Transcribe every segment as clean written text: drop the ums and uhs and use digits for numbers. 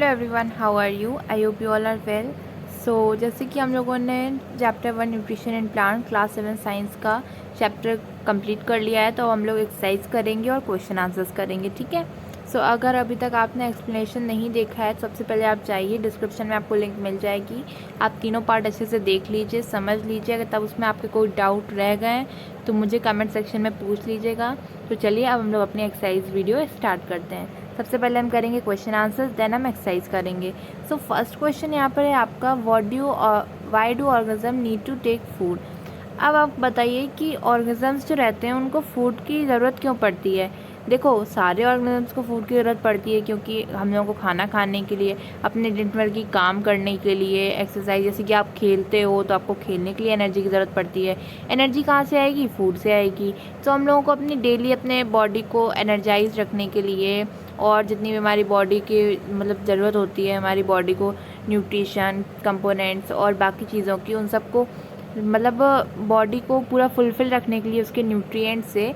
Everyone, how are you? I hope you all are well. So जैसे कि हम लोगों ने chapter 1 nutrition and plant class 7 science का चैप्टर कंप्लीट कर लिया है, तो हम लोग एक्सरसाइज करेंगे और क्वेश्चन आंसर्स करेंगे, ठीक है। सो अगर अभी तक आपने एक्सप्लेनेशन नहीं देखा है, सबसे पहले आप जाइए, डिस्क्रिप्शन में आपको लिंक मिल जाएगी। आप तीनों पार्ट अच्छे से देख लीजिए, समझ लीजिए। अगर तब उसमें आपके कोई डाउट रह गए तो मुझे कमेंट सेक्शन में पूछ लीजिएगा। तो चलिए अब हम लोग अपनी एक्सरसाइज वीडियो स्टार्ट करते हैं। सबसे पहले हम करेंगे क्वेश्चन आंसर्स, देन हम एक्सरसाइज करेंगे। सो फर्स्ट क्वेश्चन यहाँ पर है आपका, why do organism need to take food. अब आप बताइए कि ऑर्गेनिजम्स जो रहते हैं उनको फूड की ज़रूरत क्यों पड़ती है। देखो, सारे ऑर्गेनिजम्स को फूड की ज़रूरत पड़ती है क्योंकि हम लोगों को खाना खाने के लिए, अपने दिन भर की काम करने के लिए, एक्सरसाइज, जैसे कि आप खेलते हो तो आपको खेलने के लिए एनर्जी की ज़रूरत पड़ती है। एनर्जी कहाँ से आएगी? फूड से आएगी। तो हम लोगों को अपनी डेली अपने बॉडी को एनर्जाइज रखने के लिए, और जितनी भी हमारी बॉडी की मतलब ज़रूरत होती है, हमारी बॉडी को न्यूट्रिशन कंपोनेंट्स और बाकी चीज़ों की, उन सबको मतलब बॉडी को पूरा फुलफिल रखने के लिए उसके न्यूट्रिएंट्स से,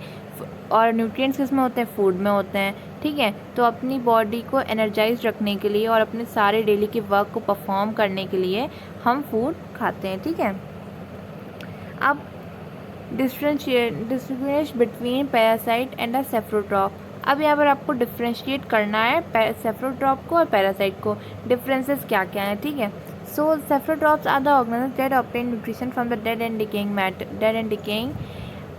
और न्यूट्रिएंट्स किसमें होते हैं? फूड में होते हैं, ठीक है। तो अपनी बॉडी को एनर्जाइज रखने के लिए और अपने सारे डेली के वर्क को परफॉर्म करने के लिए हम फूड खाते हैं, ठीक है। अब distinguish between parasite and a saprotroph. अब यहाँ पर आपको डिफ्रेंशिएट करना है सेफ्रोट्रॉप को और पैरासाइट को, डिफरेंसेस क्या क्या हैं, ठीक है। So saprotrophs are the organism that obtain nutrition from the dead and decaying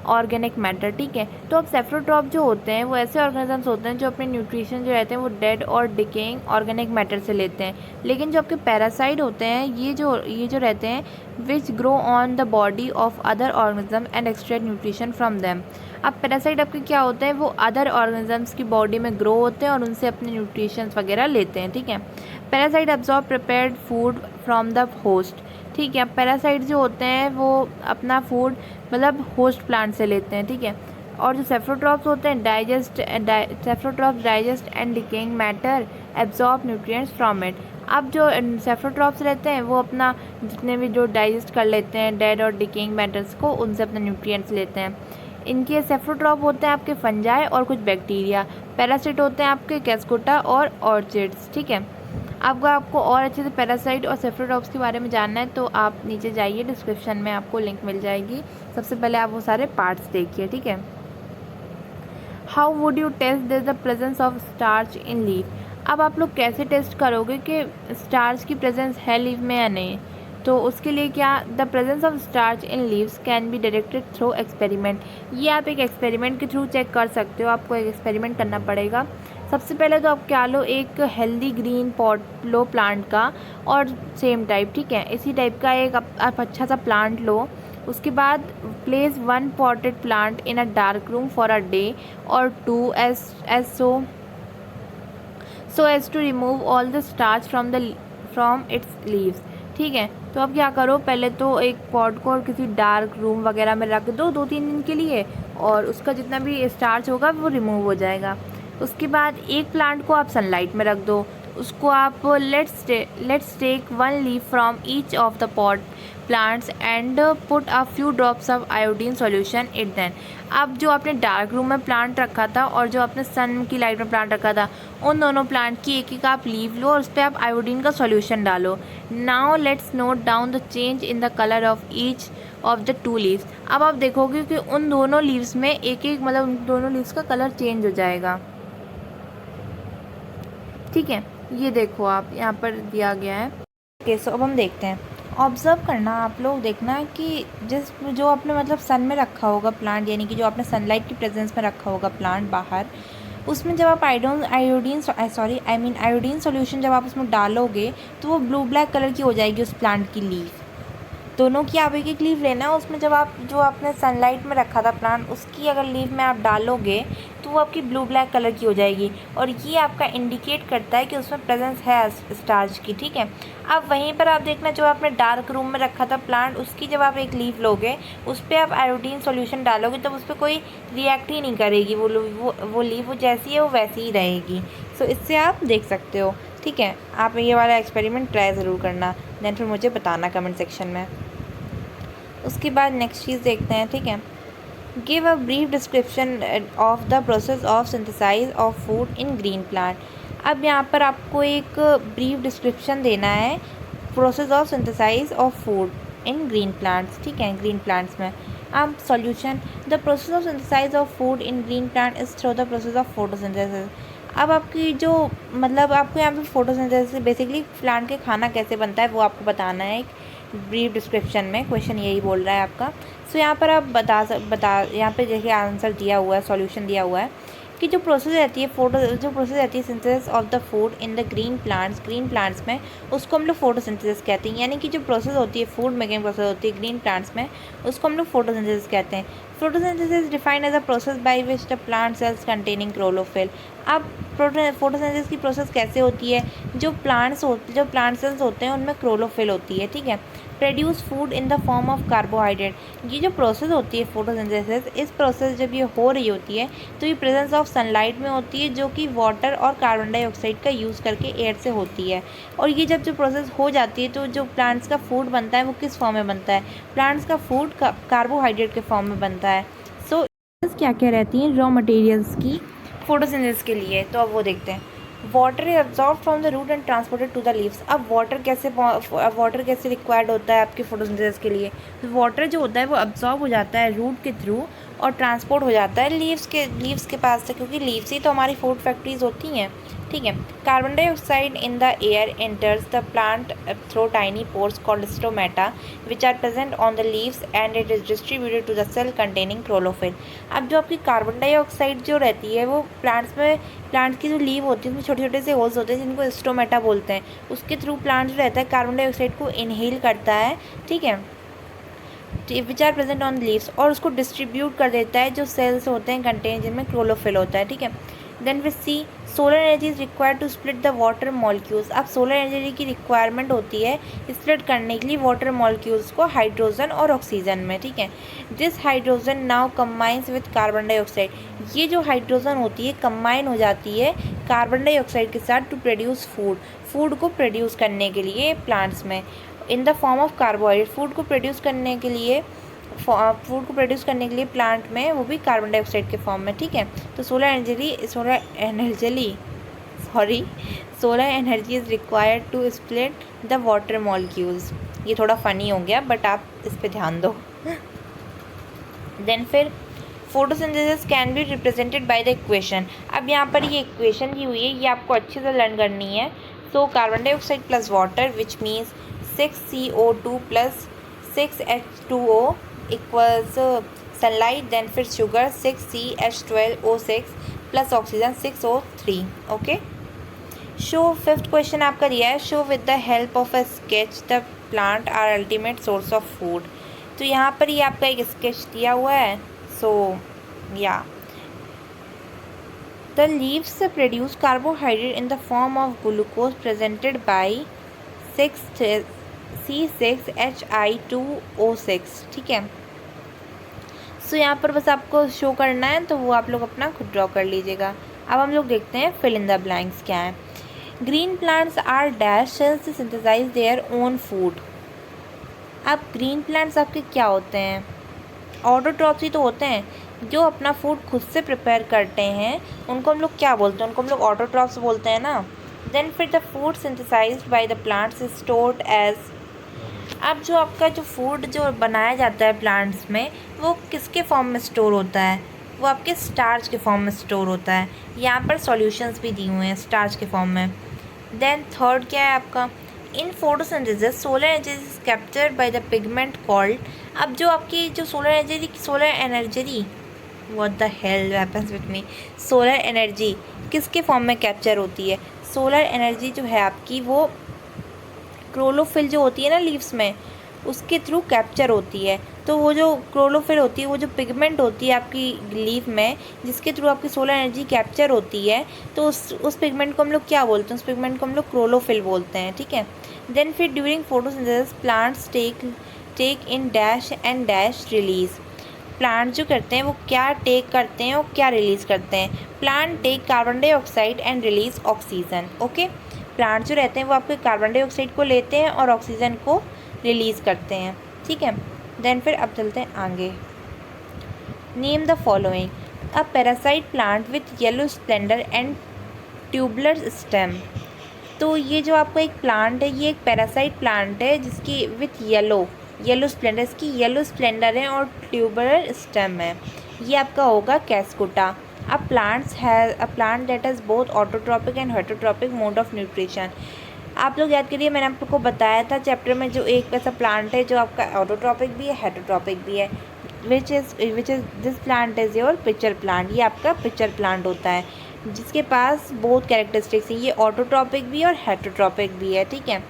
organic matter, ठीक है। तो अब सेफ्रोट्रॉप जो होते हैं वो ऐसे ऑर्गेनिजम्स होते हैं जो अपने न्यूट्रिशन जो रहते हैं वो डेड और डिकेइंग ऑर्गेनिक मैटर से लेते हैं। लेकिन जो आपके पैरासाइट होते हैं, ये जो रहते हैं, which grow on the body of other organism and extract nutrition from them. अब पैरासाइट आपके क्या होते हैं? वो अदर ऑर्गेनिजम्स की बॉडी में ग्रो होते हैं और उनसे अपने न्यूट्रिशन वगैरह लेते हैं, ठीक है। Parasite absorb prepared food from the host, ठीक है। पैरासाइट जो होते हैं वो अपना फूड मतलब होस्ट प्लांट से लेते हैं, ठीक है। और जो सेफ्रोट्रॉप्स होते हैं saprotrophs digest and decaying matter, absorb nutrients from it. अब जो सेफ्रोट्रॉप्स रहते हैं वो अपना जितने भी जो डाइजेस्ट कर लेते हैं डेड और डिकेइंग मैटर्स को, उनसे अपने न्यूट्रिएंट्स लेते हैं। इनके सेफ्रोट्रॉप होते हैं आपके फंजाई और कुछ बैक्टीरिया। पैरासाइट होते हैं आपके कैस्कोटा और ऑर्चिड्स, ठीक है। आपको और अच्छे से पैरासाइट और सेफ्रोट्रॉप्स के बारे में जानना है तो आप नीचे जाइए, डिस्क्रिप्शन में आपको लिंक मिल जाएगी। सबसे पहले आप वो सारे पार्ट्स देखिए, ठीक है। How would you test the presence of starch in leaf. अब आप लोग कैसे टेस्ट करोगे कि स्टार्च की प्रेजेंस है लीफ में या नहीं। तो उसके लिए क्या, the presence of starch in leaves can be detected through experiment. ये आप एक एक्सपेरिमेंट के थ्रू चेक कर सकते हो। आपको एक एक्सपेरिमेंट करना पड़ेगा। सबसे पहले तो आप क्या लो, एक हेल्दी ग्रीन पॉट लो प्लांट का, और सेम टाइप, ठीक है, इसी टाइप का एक आप अच्छा सा प्लांट लो। उसके बाद place 1 potted plant in a dark room for a day और 2 so as to remove all the starch from its leaves, ठीक है। तो अब क्या करो, पहले तो एक पॉट को और किसी डार्क रूम वगैरह में रख दो 2-3 दिन के लिए, और उसका जितना भी स्टार्च होगा वो रिमूव हो जाएगा। उसके बाद एक प्लांट को आप सनलाइट में रख दो। उसको आप let's take 1 leaf from each of the pot plants and put a few drops of iodine solution it then. अब जो आपने डार्क रूम में प्लांट रखा था और जो आपने सन की लाइट में प्लांट रखा था, उन दोनों प्लांट की एक एक आप लीव लो और उस पर आप आयोडीन का सॉल्यूशन डालो। Now let's note down the change in the colour of each of the 2 leaves. अब आप देखोगे कि उन दोनों लीव्स में एक एक मतलब उन दोनों लीव्स का कलर चेंज हो जाएगा, ठीक है। ये देखो आप यहाँ पर दिया गया है। ओके, सो अब हम देखते हैं। ऑब्ज़र्व करना आप लोग, देखना कि जो आपने मतलब सन में रखा होगा प्लांट, यानी कि जो आपने सनलाइट की प्रेजेंस में रखा होगा प्लांट बाहर, उसमें जब आप आयोडीन सॉल्यूशन जब आप उसमें डालोगे तो वो ब्लू ब्लैक कलर की हो जाएगी उस प्लांट की लीफ। दोनों की आप एक एक लीफ लेना, उसमें जब आप जो आपने सनलाइट में रखा था प्लांट, उसकी अगर लीफ में आप डालोगे तो वो आपकी ब्लू ब्लैक कलर की हो जाएगी, और ये आपका इंडिकेट करता है कि उसमें प्रेजेंस है स्टार्च की, ठीक है। अब वहीं पर आप देखना, जो आपने डार्क रूम में रखा था प्लांट, उसकी जब आप एक लीफ लोगे, उस पर आप आयोडीन सॉल्यूशन डालोगे तो उस पर कोई रिएक्ट ही नहीं करेगी। वो लीफ वो जैसी है वो वैसी ही रहेगी। सो इससे आप देख सकते हो, ठीक है। आप ये वाला एक्सपेरिमेंट ट्राई ज़रूर करना, देन फिर मुझे बताना कमेंट सेक्शन में। उसके बाद नेक्स्ट चीज़ देखते हैं, ठीक है। Give a brief description of the process of synthesise of food in green plant. अब यहाँ पर आपको एक ब्रीफ डिस्क्रिप्शन देना है process of synthesise of food in green plants, ठीक है, ग्रीन प्लांट्स में। अब solution, the process of synthesise of food in green plant is through the process of photosynthesis. अब आपकी जो मतलब आपको यहाँ पे फोटोसिंथेसिस बेसिकली प्लांट के खाना कैसे बनता है वो आपको बताना है एक ब्रीफ डिस्क्रिप्शन में, क्वेश्चन यही बोल रहा है आपका। सो यहाँ पर आप बता यहाँ पे देखिए आंसर दिया हुआ है, सॉल्यूशन दिया हुआ है कि जो प्रोसेस रहती है synthesis of the food in the green plants में, उसको हम लोग फोटोसिंथेसिस कहते हैं। यानी कि जो प्रोसेस होती है, फूड मेकिंग प्रोसेस होती है ग्रीन प्लांट्स में, उसको हम लोग फोटोसिंथेसिस कहते हैं। Photosynthesis defined as a process by which the plant cells containing chlorophyll. अब फोटोसिंथेसिस की प्रोसेस कैसे होती है, जो प्लांट सेल्स होते हैं उनमें क्लोरोफिल होती है, ठीक है। Produce food in the form of carbohydrate. ये जो प्रोसेस होती है फोटोसिंथेसिस, इस प्रोसेस जब ये हो रही होती है तो ये प्रेजेंस ऑफ सनलाइट में होती है, जो कि वाटर और कार्बन डाइऑक्साइड का यूज़ करके एयर से होती है। और ये जब जो प्रोसेस हो जाती है तो जो प्लांट्स का फूड बनता है वो किस फॉर्म में बनता है, प्लांट्स का फूड कार्बोहाइड्रेट के फॉर्म में बनता है। सो क्या क्या रहती हैं रॉ मटेरियल्स की फोटोसिंथेसिस के लिए, तो अब वो देखते हैं। Water is absorb from the root and transported to the leaves. अब वाटर कैसे रिक्वायर्ड होता है आपकी फोटोसिंथेसिस के लिए, तो वाटर जो होता है वो अब्जॉर्ब हो जाता है रूट के थ्रू और ट्रांसपोर्ट हो जाता है लीव्स के पास से, क्योंकि लीव्स ही तो हमारी फूड फैक्ट्रीज होती हैं, ठीक है। Carbon dioxide in the air enters the plant through tiny pores called stomata which are present on the leaves and it is distributed to the cell containing chlorophyll. अब जो आपकी carbon dioxide जो रहती है वो प्लांट्स की जो leave होती है उसमें छोटे छोटे से होल्स होते हैं जिनको स्टोमेटा बोलते हैं, उसके थ्रू प्लांट जो रहता है कार्बन डाइऑक्साइड को इनहेल करता है, ठीक है, which are present on leaves, और उसको डिस्ट्रीब्यूट कर देता है जो सेल्स होते हैं कंटेन जिनमें क्लोरोफिल होता है, ठीक है। Then we see solar energy is required to split the water molecules. अब सोलर एनर्जी की रिक्वायरमेंट होती है स्प्लिट करने के लिए वाटर मॉलिक्यूल्स को हाइड्रोजन और ऑक्सीजन में, ठीक है। This hydrogen now combines with carbon dioxide. ये जो हाइड्रोजन होती है कंबाइन हो जाती है कार्बन डाइऑक्साइड के साथ टू प्रोड्यूस फूड को प्रोड्यूस करने के लिए प्लांट्स में in the form of carbohydrate. Food को प्रोड्यूस करने के लिए प्लांट में वो भी कार्बन डाइऑक्साइड के फॉर्म में, ठीक है। तो solar energy is required to split the water molecules. ये थोड़ा फनी हो गया बट आप इस पे ध्यान दो। देन फिर photosynthesis can be represented by the equation. अब यहाँ पर ये इक्वेशन दी हुई है, ये आपको अच्छे से लर्न करनी है। So carbon dioxide plus water which means 6CO2 plus 6H2O equals sunlight, then फिर sugar 6CH12O6 plus oxygen 6O3, okay. Show fifth question आपका दिया है, show with the help of a sketch the plant are ultimate source of food. तो यहाँ पर ये आपका एक स्केच दिया हुआ है। सो या the leaves produce carbohydrate in the form of glucose presented by 6C6Hi2O6, ठीक है। सो यहाँ पर बस आपको शो करना है तो वो आप लोग अपना खुद ड्रॉ कर लीजिएगा। अब हम लोग देखते हैं फिल इन द ब्लैंक्स क्या है। Green plants are dash cells to synthesize their own food. अब ग्रीन प्लांट्स आपके क्या होते हैं, ऑटोट्रॉप्स ही तो होते हैं, जो अपना फूड खुद से प्रिपेयर करते हैं उनको हम लोग क्या बोलते हैं, उनको हम लोग ऑटोट्रॉप्स बोलते हैं ना। देन फिर the food synthesized by the plants is stored as. अब जो आपका जो फूड जो बनाया जाता है प्लांट्स में वो किसके फॉर्म में स्टोर होता है, वो आपके स्टार्च के फॉर्म में स्टोर होता है। यहाँ पर सॉल्यूशंस भी दिए हुए हैं स्टार्च के फॉर्म में। देन थर्ड क्या है आपका, in photosynthesis solar energy is captured by the pigment called. अब जो आपकी जो solar energy what the hell happens with me, solar energy किसके फॉर्म में कैप्चर होती है, सोलर एनर्जी जो है आपकी वो क्लोरोफिल जो होती है ना लीव्स में उसके थ्रू कैप्चर होती है। तो वो जो क्लोरोफिल होती है, वो जो पिगमेंट होती है आपकी लीफ में जिसके थ्रू आपकी सोलर एनर्जी कैप्चर होती है, तो उस पिगमेंट को हम लोग क्या बोलते हैं, उस पिगमेंट को हम लोग क्लोरोफिल बोलते हैं, ठीक है। देन फिर during photosynthesis plants take in dash and dash release. Plant जो करते हैं वो क्या टेक करते हैं और क्या रिलीज़ करते हैं, plant take carbon dioxide and release oxygen, okay. Plant जो रहते हैं वो आपके कार्बन डाइऑक्साइड को लेते हैं और ऑक्सीजन को रिलीज़ करते हैं, ठीक है। देन फिर अब चलते हैं आगे। Name the following, a parasite plant with yellow Splendor and tubular stem. तो ये जो आपका एक प्लांट है, ये एक पैरासाइट प्लांट है जिसकी विथ येलो स्प्लेंडर, इसकी येलो स्प्लेंडर है और ट्यूबुलर स्टेम है। ये आपका होगा Cuscuta. A plant that is both autotrophic and heterotrophic mode of nutrition. आप लोग याद करिए, मैंने आपको बताया था चैप्टर में, जो एक ऐसा प्लांट है जो आपका ऑटोट्रॉपिक भी है हेटरोट्रॉपिक भी है, which is this plant is your pitcher plant. ये आपका पिचर प्लांट होता है जिसके पास बहुत कैरेक्टरिस्टिक्स हैं, ये ऑटोट्रॉपिक भी है और हेटरोट्रॉपिक भी है, ठीक है।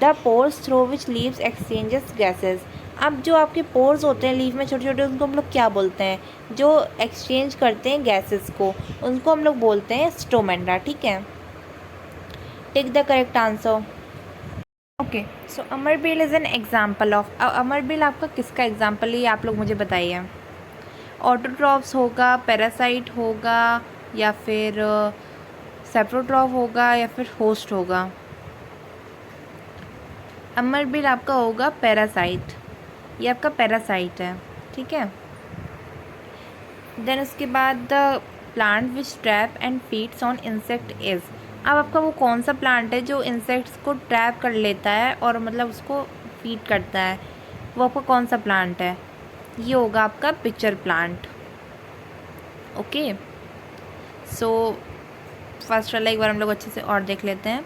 The pores through which leaves exchanges gases. अब जो आपके पोर्स होते हैं लीव में छोटे छोटे, उनको हम लोग क्या बोलते हैं, जो एक्सचेंज करते हैं गैसेस को, उनको हम लोग बोलते हैं स्टोमेटा, ठीक है। Take the correct answer. Okay, so amarbel is an example of, अमरबेल आपका किसका एग्जाम्पल है, ये आप लोग मुझे बताइए। ऑटोट्रॉप्स होगा, पैरासाइट होगा, या फिर सेप्रोट्रॉप होगा, या फिर होस्ट होगा। अमरबेल आपका होगा पैरासाइट, ये आपका पैरासाइट है, ठीक है। देन उसके बाद the plant which trap and feeds on insect is. अब आपका वो कौन सा प्लांट है जो इंसेक्ट्स को ट्रैप कर लेता है और मतलब उसको फीड करता है, वो आपका कौन सा प्लांट है, ये होगा आपका pitcher plant. Okay, so first वाला एक बार हम लोग अच्छे से और देख लेते हैं।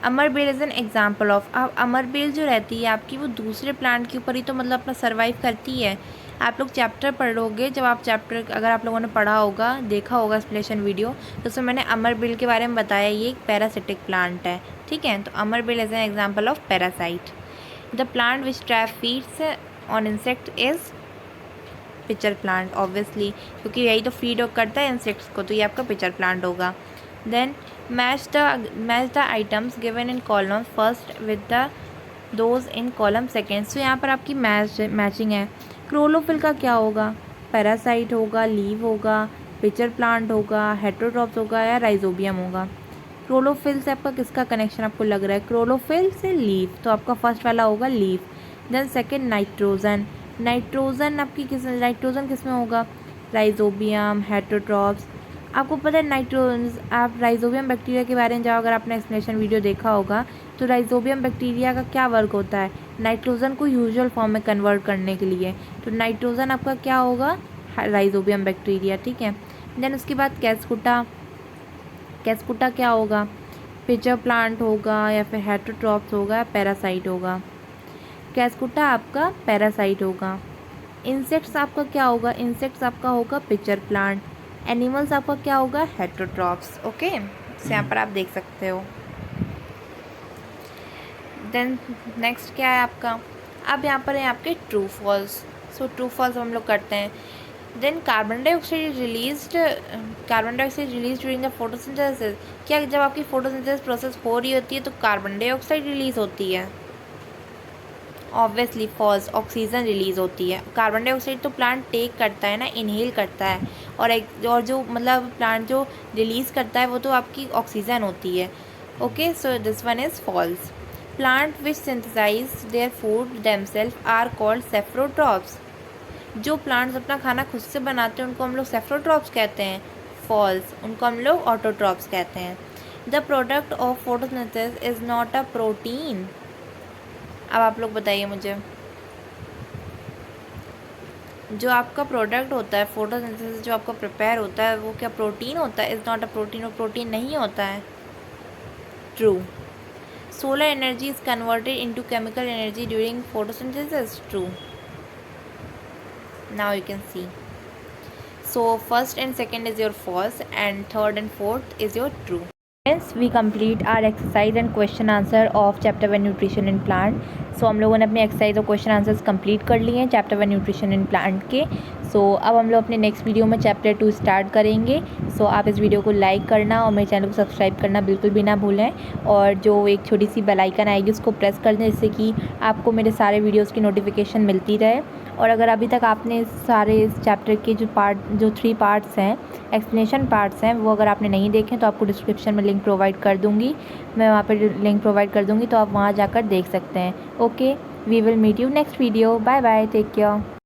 अमरबेल इज़ एन एग्जाम्पल ऑफ। अब अमरबेल जो रहती है आपकी, वो दूसरे प्लांट के ऊपर ही तो मतलब अपना सर्वाइव करती है। आप लोग चैप्टर पढ़ोगे, जब आप चैप्टर अगर आप लोगों ने पढ़ा होगा, देखा होगा एक्सप्लेनेशन वीडियो, तो उसमें मैंने अमरबेल के बारे में बताया, ये एक पैरासिटिक प्लांट है, ठीक है। तो amarbel is an example of parasite. The plant which trap feeds on insect is pitcher plant, obviously, क्योंकि यही तो फीड करता है इंसेक्ट्स को, तो ये आपका पिचर प्लांट होगा। Then match the items given in column first with the those in column second. So यहाँ पर आपकी मैचिंग है। क्लोरोफिल का क्या होगा, पैरासाइट होगा, लीव होगा, पिचर प्लांट होगा, हेटरोट्रॉप्स होगा, या राइजोबियम होगा। क्लोरोफिल से आपका किसका कनेक्शन आपको लग रहा है, क्लोरोफिल से लीव, तो आपका फर्स्ट वाला होगा leave. Then second nitrogen, nitrogen किस में होगा, राइजोबियम, हेटरोट्रॉप्स। आपको पता है आप राइजोबियम बैक्टीरिया के बारे में जब अगर आपने एक्सप्लेनेशन वीडियो देखा होगा, तो राइजोबियम बैक्टीरिया का क्या वर्क होता है, नाइट्रोजन को यूजुअल फॉर्म में कन्वर्ट करने के लिए। तो नाइट्रोजन आपका क्या होगा, राइजोबियम बैक्टीरिया, ठीक है। देन उसके बाद कैस्कुटा क्या होगा, पिचर प्लांट होगा, या फिर हेटरोट्रॉप्स होगा, या पैरासाइट होगा। कैस्कुटा आपका पैरासाइट होगा। इंसेक्ट्स आपका क्या होगा, इंसेक्ट्स आपका होगा पिचर प्लांट। एनिमल्स आपका क्या होगा, हेटरोट्रॉप्स। ओके, यहाँ पर आप देख सकते हो। देन नेक्स्ट क्या है आपका, अब यहाँ पर है आपके true false. So true false हम लोग करते हैं। Then carbon dioxide release during the photosynthesis. क्या जब आपकी फोटोसिंथेसिस प्रोसेस हो रही होती है तो कार्बन डाइऑक्साइड रिलीज होती है, ऑब्वियसली फॉल्स, ऑक्सीजन रिलीज़ होती है। कार्बन डाइऑक्साइड तो प्लांट टेक करता है ना, इनहेल करता है, और जो मतलब प्लांट जो रिलीज़ करता है वो तो आपकी ऑक्सीजन होती है। Okay, so this one is false. Plant which synthesise their food themselves are called saprotrophs. जो प्लांट्स अपना खाना खुद से बनाते हैं उनको हम लोग सेफ्रोट्रॉप्स कहते हैं, फॉल्स, उनको हम लोग ऑटोट्रॉप्स कहते हैं। The product of photosynthesis is not a protein. अब आप लोग बताइए मुझे, जो आपका प्रोडक्ट होता है फोटोसिंथेसिस, जो आपका प्रिपेयर होता है, वो क्या प्रोटीन होता है, इज़ नॉट अ प्रोटीन, वो प्रोटीन नहीं होता है। True. Solar energy is converted into chemical energy during photosynthesis. True. Now you can see. So first and second is your false and third and fourth is your true. Hence we complete our exercise and question answer of chapter 1 nutrition in plant. सो हम लोगों ने अपने exercise और question answers complete कर लिए हैं chapter 1 nutrition in plant के। सो अब हम लोग अपने नेक्स्ट वीडियो में चैप्टर 2 स्टार्ट करेंगे। सो आप इस वीडियो को लाइक करना और मेरे चैनल को सब्सक्राइब करना बिल्कुल भी ना भूलें, और जो एक छोटी सी बेल आइकन आएगी उसको प्रेस कर दें, जिससे कि आपको मेरे सारे वीडियोज़ की नोटिफिकेशन मिलती रहे। और अगर अभी तक आपने सारे इस चैप्टर के जो 3 पार्ट्स हैं, एक्सप्लेनेशन पार्ट्स हैं, वो अगर आपने नहीं देखे तो आपको डिस्क्रिप्शन में लिंक प्रोवाइड कर दूँगी, मैं वहाँ पर लिंक प्रोवाइड कर दूँगी, तो आप वहाँ जाकर देख सकते हैं। Okay, we will meet you next video. Bye bye, take care.